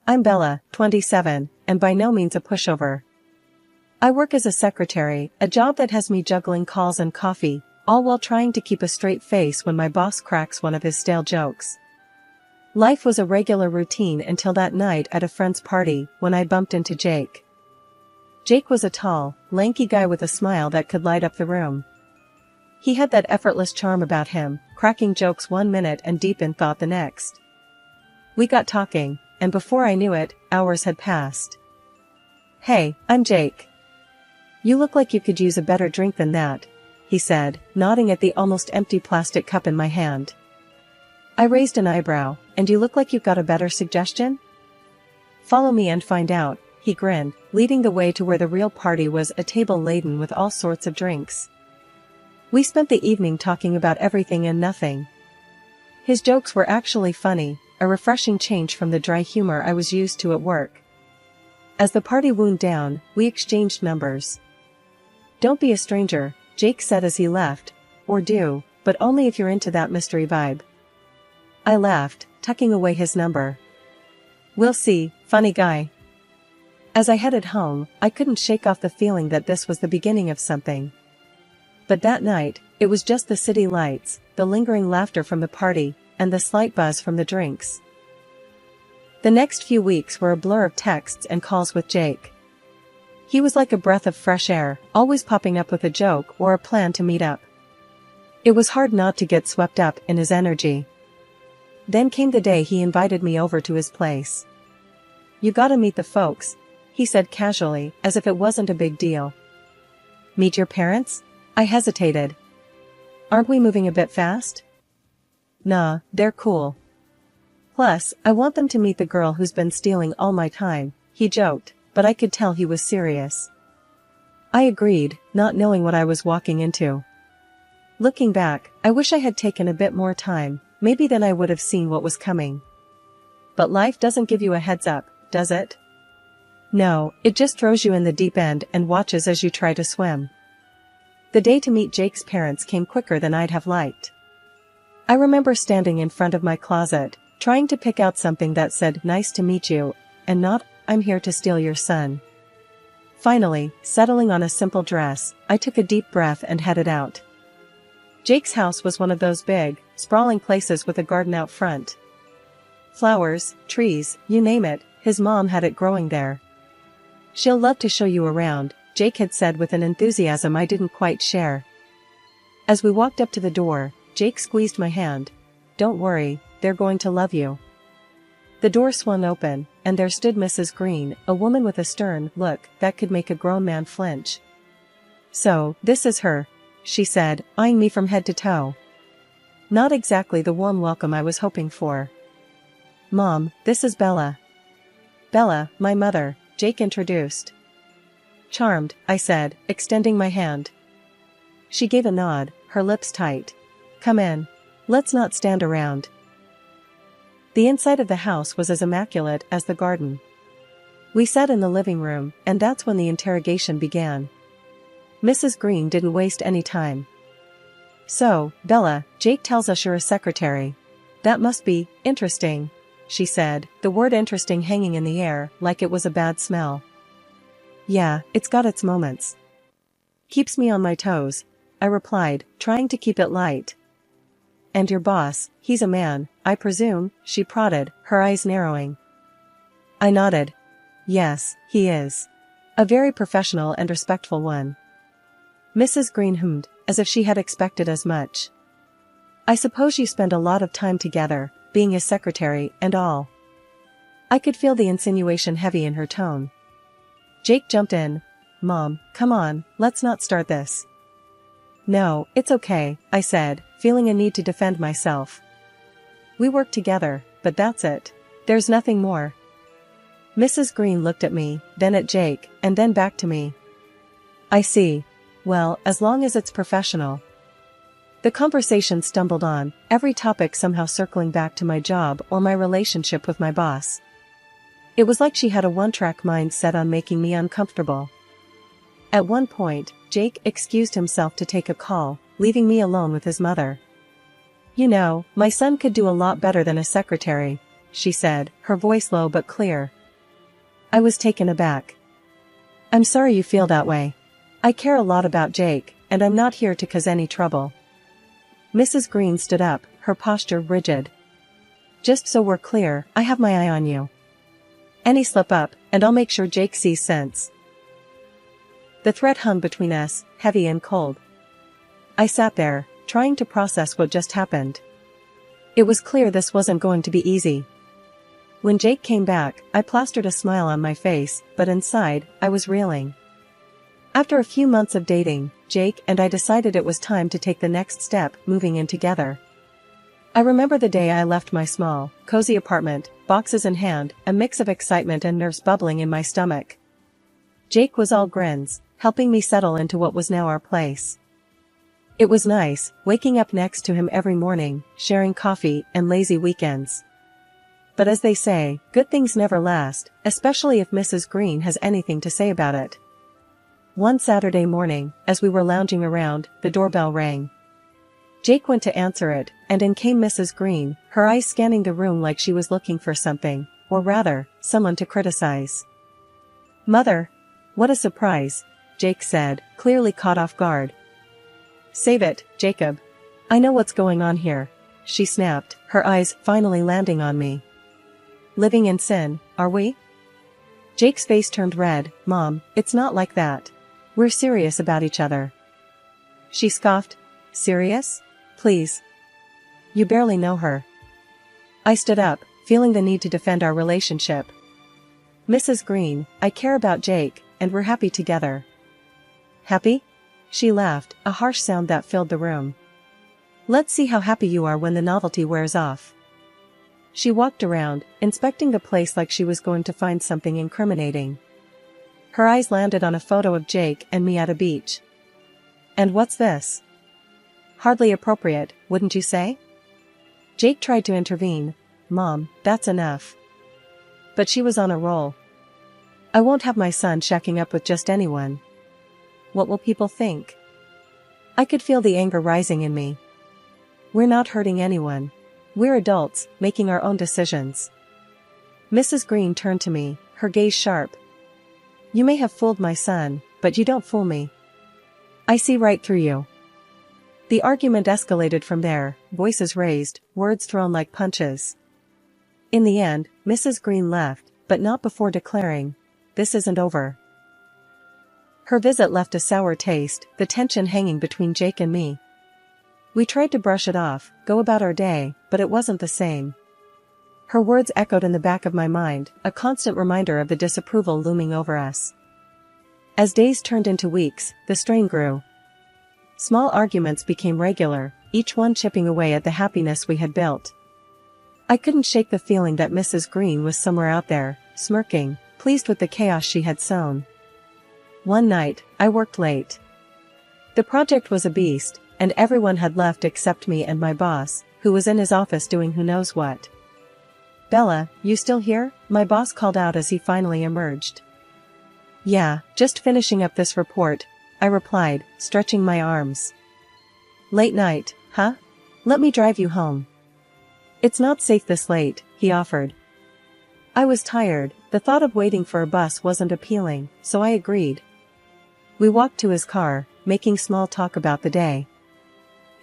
I'm Bella, 27, and by no means a pushover. I work as a secretary, a job that has me juggling calls and coffee, all while trying to keep a straight face when my boss cracks one of his stale jokes. Life was a regular routine until that night at a friend's party when I bumped into Jake. Jake was a tall, lanky guy with a smile that could light up the room. He had that effortless charm about him, cracking jokes one minute and deep in thought the next. We got talking, and before I knew it, hours had passed. "Hey, I'm Jake. You look like you could use a better drink than that," he said, nodding at the almost empty plastic cup in my hand. I raised an eyebrow. "And you look like you've got a better suggestion?" "Follow me and find out," he grinned, leading the way to where the real party was, a table laden with all sorts of drinks. We spent the evening talking about everything and nothing. His jokes were actually funny, a refreshing change from the dry humor I was used to at work. As the party wound down, we exchanged numbers. "Don't be a stranger," Jake said as he left, "or do, but only if you're into that mystery vibe." I laughed, tucking away his number. "We'll see, funny guy." As I headed home, I couldn't shake off the feeling that this was the beginning of something. But that night, it was just the city lights, the lingering laughter from the party, and the slight buzz from the drinks. The next few weeks were a blur of texts and calls with Jake. He was like a breath of fresh air, always popping up with a joke or a plan to meet up. It was hard not to get swept up in his energy. Then came the day he invited me over to his place. "You gotta meet the folks," he said casually, as if it wasn't a big deal. "Meet your parents?" I hesitated. "Aren't we moving a bit fast?" "Nah, they're cool. Plus, I want them to meet the girl who's been stealing all my time," he joked, but I could tell he was serious. I agreed, not knowing what I was walking into. Looking back, I wish I had taken a bit more time. Maybe then I would have seen what was coming. But life doesn't give you a heads up, does it? No, it just throws you in the deep end and watches as you try to swim. The day to meet Jake's parents came quicker than I'd have liked. I remember standing in front of my closet, trying to pick out something that said "Nice to meet you," and not "I'm here to steal your son." Finally, settling on a simple dress, I took a deep breath and headed out. Jake's house was one of those big, sprawling places with a garden out front. Flowers, trees, you name it, his mom had it growing there. "She'll love to show you around," Jake had said with an enthusiasm I didn't quite share. As we walked up to the door, Jake squeezed my hand. "Don't worry, they're going to love you." The door swung open, and there stood Mrs. Green, a woman with a stern look that could make a grown man flinch. "So, this is her," she said, eyeing me from head to toe. Not exactly the warm welcome I was hoping for. "Mom, this is Bella." "Bella, my mother," Jake introduced. "Charmed," I said, extending my hand. She gave a nod, her lips tight. "Come in. Let's not stand around." The inside of the house was as immaculate as the garden. We sat in the living room, and that's when the interrogation began. Mrs. Green didn't waste any time. "So, Bella, Jake tells us you're a secretary. That must be interesting," she said, the word interesting hanging in the air like it was a bad smell. "Yeah, it's got its moments. Keeps me on my toes," I replied, trying to keep it light. "And your boss, he's a man, I presume?" she prodded, her eyes narrowing. I nodded. "Yes, he is. A very professional and respectful one." Mrs. Green hummed, as if she had expected as much. "I suppose you spend a lot of time together, being his secretary and all." I could feel the insinuation heavy in her tone. Jake jumped in. "Mom, come on, let's not start this." "No, it's okay," I said, feeling a need to defend myself. "We work together, but that's it. There's nothing more." Mrs. Green looked at me, then at Jake, and then back to me. "I see. Well, as long as it's professional." The conversation stumbled on, every topic somehow circling back to my job or my relationship with my boss. It was like she had a one-track mind set on making me uncomfortable. At one point, Jake excused himself to take a call, leaving me alone with his mother. "You know, my son could do a lot better than a secretary," she said, her voice low but clear. I was taken aback. I'm sorry you feel that way. I care a lot about Jake, and I'm not here to cause any trouble. Mrs. Green stood up, her posture rigid. Just so we're clear, I have my eye on you. Any slip up, and I'll make sure Jake sees sense. The threat hung between us, heavy and cold. I sat there, trying to process what just happened. It was clear this wasn't going to be easy. When Jake came back, I plastered a smile on my face, but inside, I was reeling. After a few months of dating, Jake and I decided it was time to take the next step, moving in together. I remember the day I left my small, cozy apartment, boxes in hand, a mix of excitement and nerves bubbling in my stomach. Jake was all grins, helping me settle into what was now our place. It was nice, waking up next to him every morning, sharing coffee and lazy weekends. But as they say, good things never last, especially if Mrs. Green has anything to say about it. One Saturday morning, as we were lounging around, the doorbell rang. Jake went to answer it, and in came Mrs. Green, her eyes scanning the room like she was looking for something, or rather, someone to criticize. Mother! What a surprise, Jake said, clearly caught off guard. Save it, Jacob. I know what's going on here, she snapped, her eyes finally landing on me. Living in sin, are we? Jake's face turned red. Mom, it's not like that. We're serious about each other. She scoffed. Serious? Please. You barely know her. I stood up, feeling the need to defend our relationship. Mrs. Green, I care about Jake, and we're happy together. Happy? She laughed, a harsh sound that filled the room. Let's see how happy you are when the novelty wears off. She walked around, inspecting the place like she was going to find something incriminating. Her eyes landed on a photo of Jake and me at a beach. And what's this? Hardly appropriate, wouldn't you say? Jake tried to intervene. Mom, that's enough. But she was on a roll. I won't have my son shacking up with just anyone. What will people think? I could feel the anger rising in me. We're not hurting anyone. We're adults, making our own decisions. Mrs. Green turned to me, her gaze sharp. You may have fooled my son, but you don't fool me. I see right through you. The argument escalated from there, voices raised, words thrown like punches. In the end, Mrs. Green left, but not before declaring, "This isn't over." Her visit left a sour taste, the tension hanging between Jake and me. We tried to brush it off, go about our day, but it wasn't the same. Her words echoed in the back of my mind, a constant reminder of the disapproval looming over us. As days turned into weeks, the strain grew. Small arguments became regular, each one chipping away at the happiness we had built. I couldn't shake the feeling that Mrs. Green was somewhere out there, smirking, pleased with the chaos she had sown. One night, I worked late. The project was a beast, and everyone had left except me and my boss, who was in his office doing who knows what. Bella, you still here? My boss called out as he finally emerged. Yeah, just finishing up this report, I replied, stretching my arms. Late night, huh? Let me drive you home. It's not safe this late, he offered. I was tired, the thought of waiting for a bus wasn't appealing, so I agreed. We walked to his car, making small talk about the day.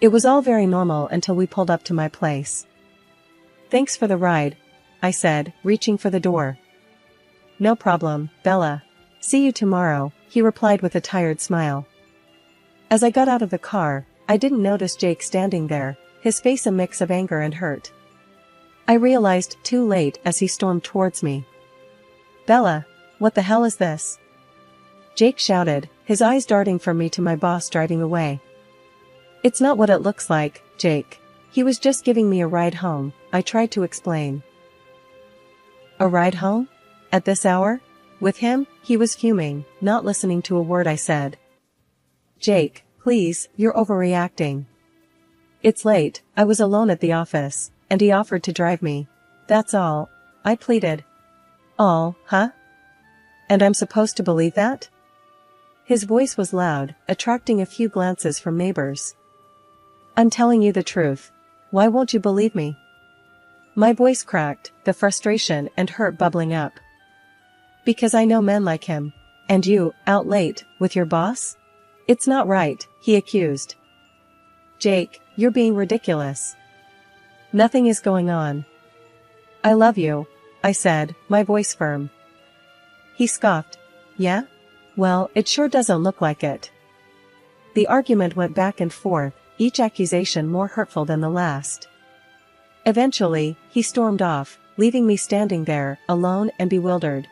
It was all very normal until we pulled up to my place. Thanks for the ride, I said, reaching for the door. No problem, Bella. See you tomorrow, he replied with a tired smile. As I got out of the car, I didn't notice Jake standing there, his face a mix of anger and hurt. I realized too late as he stormed towards me. Bella, what the hell is this? Jake shouted, his eyes darting from me to my boss driving away. It's not what it looks like, Jake. He was just giving me a ride home, I tried to explain. A ride home? At this hour? With him? He was fuming, not listening to a word I said. Jake, please, you're overreacting. It's late, I was alone at the office, and he offered to drive me. That's all, I pleaded. All, huh? And I'm supposed to believe that? His voice was loud, attracting a few glances from neighbors. I'm telling you the truth. Why won't you believe me? My voice cracked, the frustration and hurt bubbling up. Because I know men like him. And you, out late, with your boss? It's not right, he accused. Jake, you're being ridiculous. Nothing is going on. I love you, I said, my voice firm. He scoffed. Yeah? Well, it sure doesn't look like it. The argument went back and forth, each accusation more hurtful than the last. Eventually, he stormed off, leaving me standing there, alone and bewildered.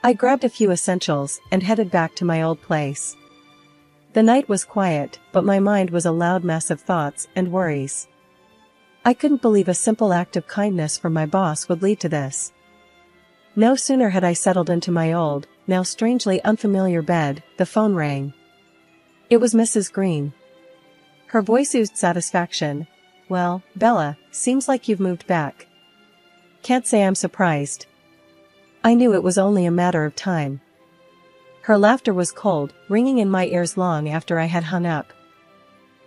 I grabbed a few essentials and headed back to my old place. The night was quiet, but my mind was a loud mess of thoughts and worries. I couldn't believe a simple act of kindness from my boss would lead to this. No sooner had I settled into my old, now strangely unfamiliar bed, the phone rang. It was Mrs. Green. Her voice oozed satisfaction. Well, Bella, seems like you've moved back. Can't say I'm surprised. I knew it was only a matter of time. Her laughter was cold, ringing in my ears long after I had hung up.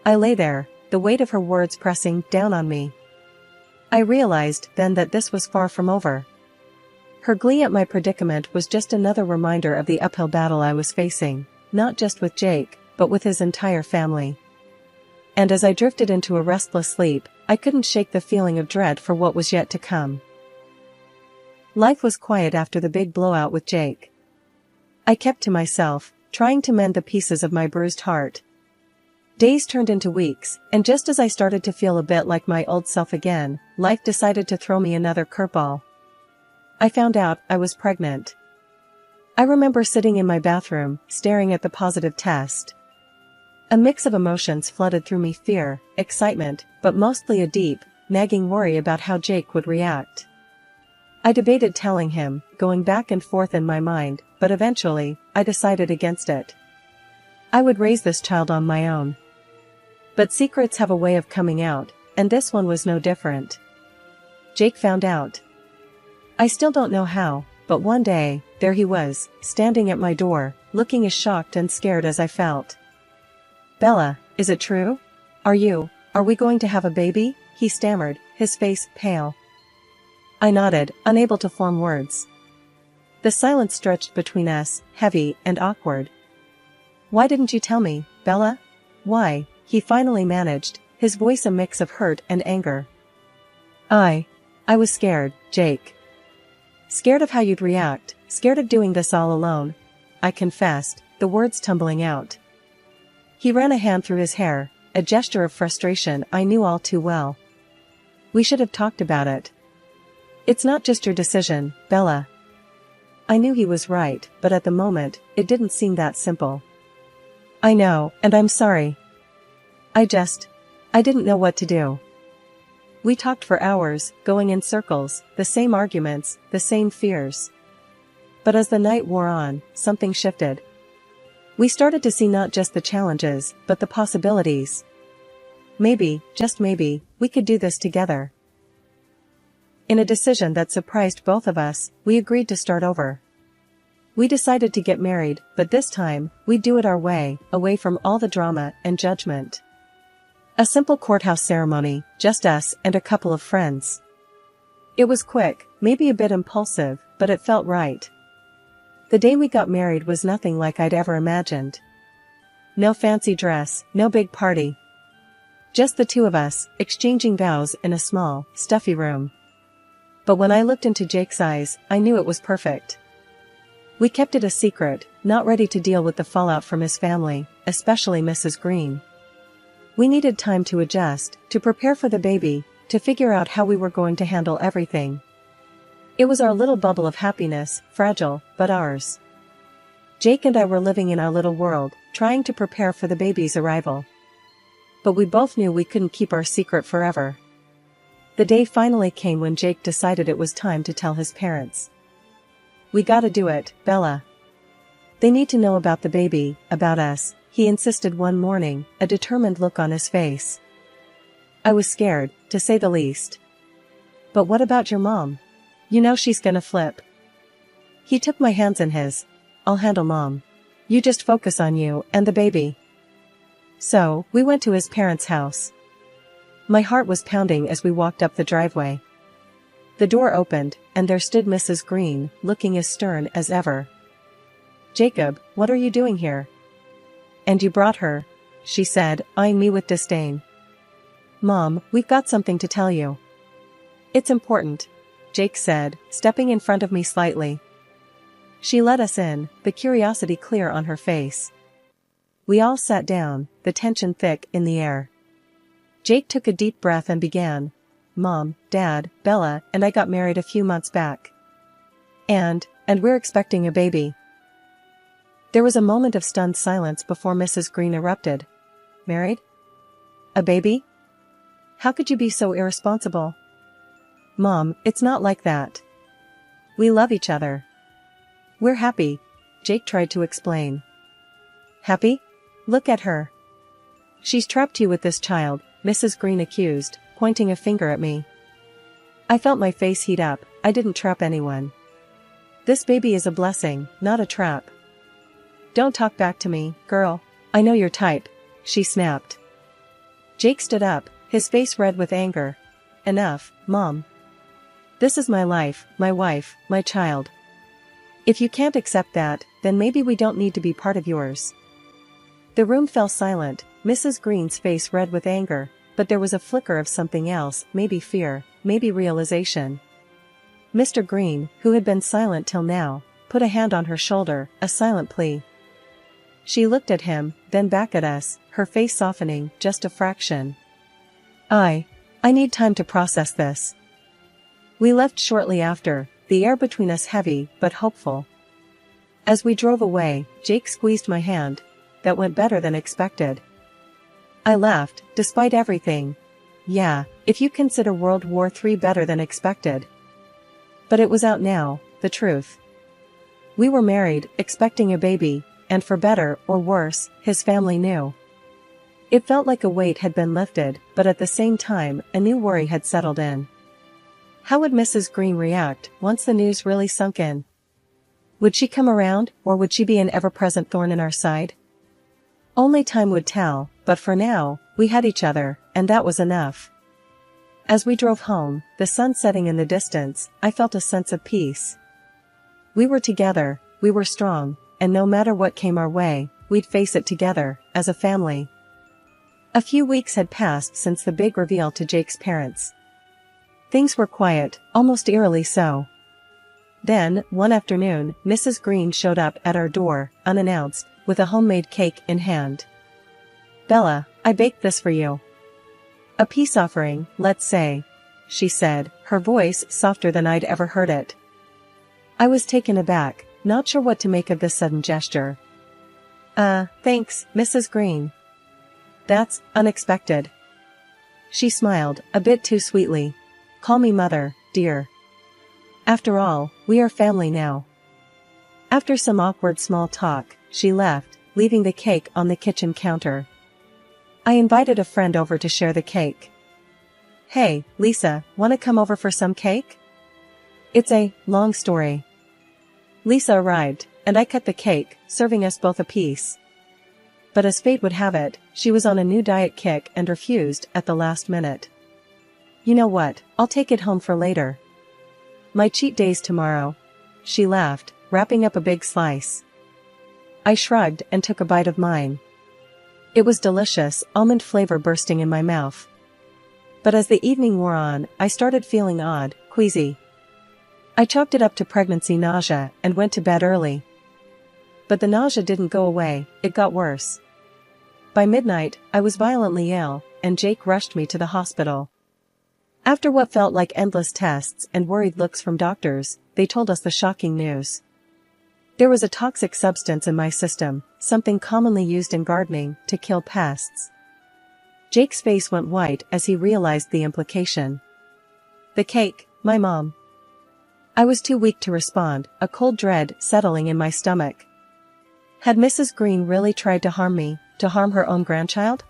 I lay there, the weight of her words pressing down on me. I realized then that this was far from over. Her glee at my predicament was just another reminder of the uphill battle I was facing, not just with Jake, but with his entire family. And as I drifted into a restless sleep, I couldn't shake the feeling of dread for what was yet to come. Life was quiet after the big blowout with Jake. I kept to myself, trying to mend the pieces of my bruised heart. Days turned into weeks, and just as I started to feel a bit like my old self again, life decided to throw me another curveball. I found out I was pregnant. I remember sitting in my bathroom, staring at the positive test. A mix of emotions flooded through me: fear, excitement, but mostly a deep, nagging worry about how Jake would react. I debated telling him, going back and forth in my mind, but eventually, I decided against it. I would raise this child on my own. But secrets have a way of coming out, and this one was no different. Jake found out. I still don't know how, but one day, there he was, standing at my door, looking as shocked and scared as I felt. Bella, is it true? Are we going to have a baby? He stammered, his face pale. I nodded, unable to form words. The silence stretched between us, heavy and awkward. Why didn't you tell me, Bella? Why? He finally managed, his voice a mix of hurt and anger. I was scared, Jake. Scared of how you'd react, scared of doing this all alone, I confessed, the words tumbling out. He ran a hand through his hair, a gesture of frustration I knew all too well. We should have talked about it. It's not just your decision, Bella. I knew he was right, but at the moment, it didn't seem that simple. I know, and I'm sorry. I didn't know what to do. We talked for hours, going in circles, the same arguments, the same fears. But as the night wore on, something shifted. We started to see not just the challenges, but the possibilities. Maybe, just maybe, we could do this together. In a decision that surprised both of us, we agreed to start over. We decided to get married, but this time, we'd do it our way, away from all the drama and judgment. A simple courthouse ceremony, just us and a couple of friends. It was quick, maybe a bit impulsive, but it felt right. The day we got married was nothing like I'd ever imagined. No fancy dress, no big party. Just the two of us, exchanging vows in a small, stuffy room. But when I looked into Jake's eyes, I knew it was perfect. We kept it a secret, not ready to deal with the fallout from his family, especially Mrs. Green. We needed time to adjust, to prepare for the baby, to figure out how we were going to handle everything. It was our little bubble of happiness, fragile, but ours. Jake and I were living in our little world, trying to prepare for the baby's arrival. But we both knew we couldn't keep our secret forever. The day finally came when Jake decided it was time to tell his parents. We gotta do it, Bella. They need to know about the baby, about us, he insisted one morning, a determined look on his face. I was scared, to say the least. But what about your mom? You know she's gonna flip. He took my hands in his. I'll handle Mom. You just focus on you and the baby. So, we went to his parents' house. My heart was pounding as we walked up the driveway. The door opened, and there stood Mrs. Green, looking as stern as ever. "Jacob, what are you doing here?" "And you brought her," she said, eyeing me with disdain. "Mom, we've got something to tell you." "It's important," Jake said, stepping in front of me slightly. She let us in, the curiosity clear on her face. We all sat down, the tension thick in the air. Jake took a deep breath and began. "Mom, Dad, Bella, and I got married a few months back. And we're expecting a baby." There was a moment of stunned silence before Mrs. Green erupted. "Married? A baby? How could you be so irresponsible?" "Mom, it's not like that. We love each other. We're happy," Jake tried to explain. "Happy? Look at her. She's trapped you with this child," Mrs. Green accused, pointing a finger at me. I felt my face heat up. I didn't trap anyone. This baby is a blessing, not a trap. "Don't talk back to me, girl. I know your type," she snapped. Jake stood up, his face red with anger. "Enough, Mom. This is my life, my wife, my child. If you can't accept that, then maybe we don't need to be part of yours." The room fell silent, Mrs. Green's face red with anger, but there was a flicker of something else, maybe fear, maybe realization. Mr. Green, who had been silent till now, put a hand on her shoulder, a silent plea. She looked at him, then back at us, her face softening, just a fraction. I need time to process this." We left shortly after, the air between us heavy, but hopeful. As we drove away, Jake squeezed my hand. That went better than expected. I laughed, despite everything. Yeah, if you consider World War III better than expected. But it was out now, the truth. We were married, expecting a baby, and for better or worse, his family knew. It felt like a weight had been lifted, but at the same time, a new worry had settled in. How would Mrs. Green react once the news really sunk in? Would she come around, or would she be an ever-present thorn in our side? Only time would tell, but for now, we had each other, and that was enough. As we drove home, the sun setting in the distance, I felt a sense of peace. We were together, we were strong, and no matter what came our way, we'd face it together, as a family. A few weeks had passed since the big reveal to Jake's parents. Things were quiet, almost eerily so. Then, one afternoon, Mrs. Green showed up at our door, unannounced, with a homemade cake in hand. "Bella, I baked this for you. A peace offering, let's say," she said, her voice softer than I'd ever heard it. I was taken aback, not sure what to make of this sudden gesture. Thanks, Mrs. Green. That's unexpected." She smiled, a bit too sweetly. "Call me Mother, dear. After all, we are family now." After some awkward small talk, she left, leaving the cake on the kitchen counter. I invited a friend over to share the cake. "Hey, Lisa, wanna come over for some cake?" It's a long story. Lisa arrived, and I cut the cake, serving us both a piece. But as fate would have it, she was on a new diet kick and refused at the last minute. "You know what, I'll take it home for later. My cheat day's tomorrow." She laughed, wrapping up a big slice. I shrugged and took a bite of mine. It was delicious, almond flavor bursting in my mouth. But as the evening wore on, I started feeling odd, queasy. I chalked it up to pregnancy nausea and went to bed early. But the nausea didn't go away, it got worse. By midnight, I was violently ill, and Jake rushed me to the hospital. After what felt like endless tests and worried looks from doctors, they told us the shocking news. There was a toxic substance in my system, something commonly used in gardening to kill pests. Jake's face went white as he realized the implication. "The cake, my mom." I was too weak to respond, a cold dread settling in my stomach. Had Mrs. Green really tried to harm me, to harm her own grandchild?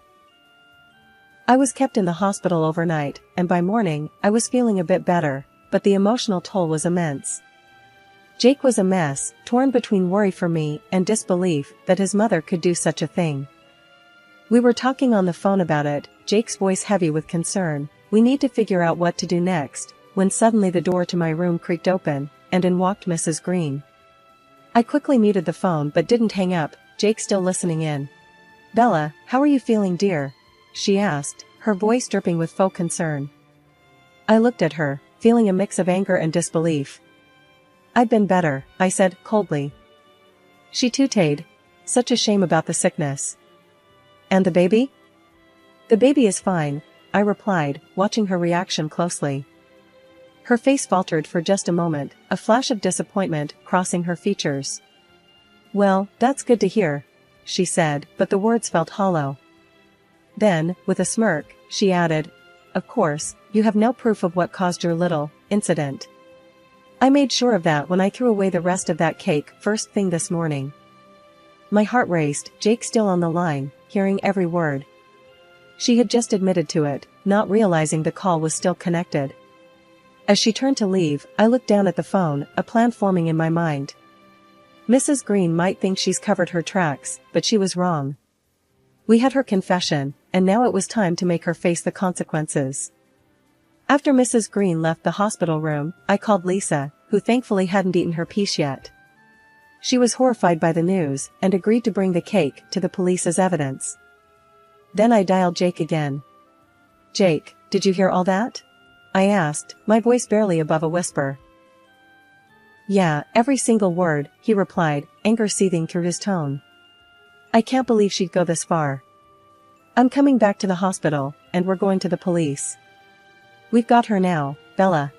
I was kept in the hospital overnight, and by morning, I was feeling a bit better, but the emotional toll was immense. Jake was a mess, torn between worry for me and disbelief that his mother could do such a thing. We were talking on the phone about it, Jake's voice heavy with concern. "We need to figure out what to do next. when suddenly the door to my room creaked open, and in walked Mrs. Green. I quickly muted the phone but didn't hang up, Jake still listening in. "Bella, how are you feeling, dear?" she asked, her voice dripping with faux concern. I looked at her, feeling a mix of anger and disbelief. "I've been better," I said, coldly. She tooted. "Such a shame about the sickness." "And the baby?" "The baby is fine," I replied, watching her reaction closely. Her face faltered for just a moment, a flash of disappointment crossing her features. "Well, that's good to hear," she said, but the words felt hollow. Then, with a smirk, she added, "Of course, you have no proof of what caused your little incident. I made sure of that when I threw away the rest of that cake first thing this morning." My heart raced, Jake still on the line, hearing every word. She had just admitted to it, not realizing the call was still connected. As she turned to leave, I looked down at the phone, a plan forming in my mind. Mrs. Green might think she's covered her tracks, but she was wrong. We had her confession, and now it was time to make her face the consequences. After Mrs. Green left the hospital room, I called Lisa, who thankfully hadn't eaten her piece yet. She was horrified by the news, and agreed to bring the cake to the police as evidence. Then I dialed Jake again. "Jake, did you hear all that?" I asked, my voice barely above a whisper. "Yeah, every single word," he replied, anger seething through his tone. "I can't believe she'd go this far. I'm coming back to the hospital, and we're going to the police. We've got her now, Bella."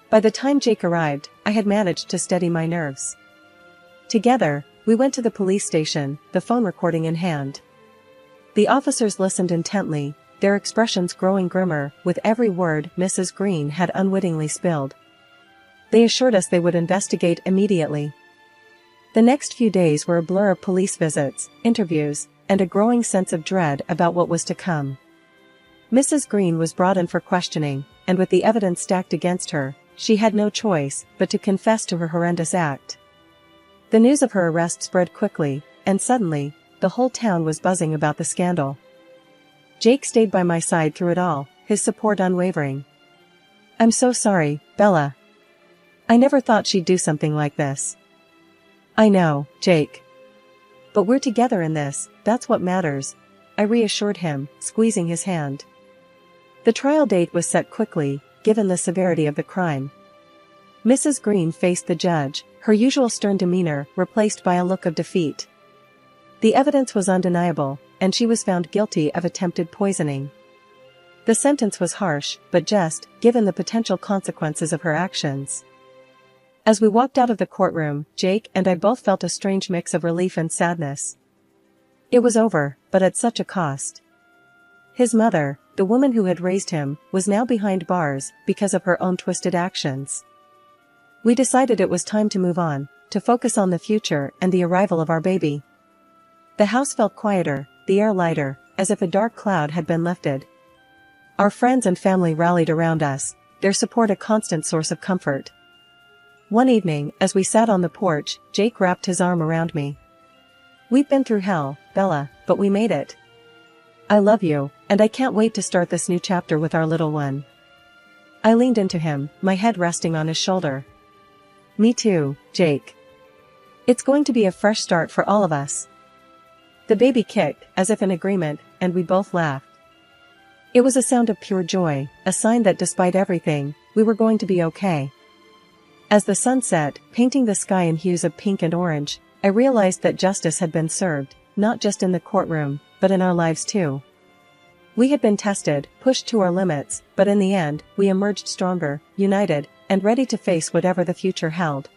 By the time Jake arrived, I had managed to steady my nerves. Together, we went to the police station, the phone recording in hand. The officers listened intently, their expressions growing grimmer with every word Mrs. Green had unwittingly spilled. They assured us they would investigate immediately. The next few days were a blur of police visits, interviews, and a growing sense of dread about what was to come. Mrs. Green was brought in for questioning, and with the evidence stacked against her, she had no choice but to confess to her horrendous act. The news of her arrest spread quickly, and suddenly, the whole town was buzzing about the scandal. Jake stayed by my side through it all, his support unwavering. "I'm so sorry, Bella. I never thought she'd do something like this." "I know, Jake. But we're together in this, that's what matters," I reassured him, squeezing his hand. The trial date was set quickly, given the severity of the crime. Mrs. Green faced the judge, her usual stern demeanor replaced by a look of defeat. The evidence was undeniable, and she was found guilty of attempted poisoning. The sentence was harsh, but just, given the potential consequences of her actions. As we walked out of the courtroom, Jake and I both felt a strange mix of relief and sadness. It was over, but at such a cost. His mother, the woman who had raised him, was now behind bars because of her own twisted actions. We decided it was time to move on, to focus on the future and the arrival of our baby. The house felt quieter, the air lighter, as if a dark cloud had been lifted. Our friends and family rallied around us, their support a constant source of comfort. One evening, as we sat on the porch, Jake wrapped his arm around me. "We've been through hell, Bella, but we made it. I love you, and I can't wait to start this new chapter with our little one." I leaned into him, my head resting on his shoulder. "Me too, Jake. It's going to be a fresh start for all of us." The baby kicked, as if in agreement, and we both laughed. It was a sound of pure joy, a sign that despite everything, we were going to be okay. As the sun set, painting the sky in hues of pink and orange, I realized that justice had been served, not just in the courtroom, but in our lives too. We had been tested, pushed to our limits, but in the end, we emerged stronger, united, and ready to face whatever the future held.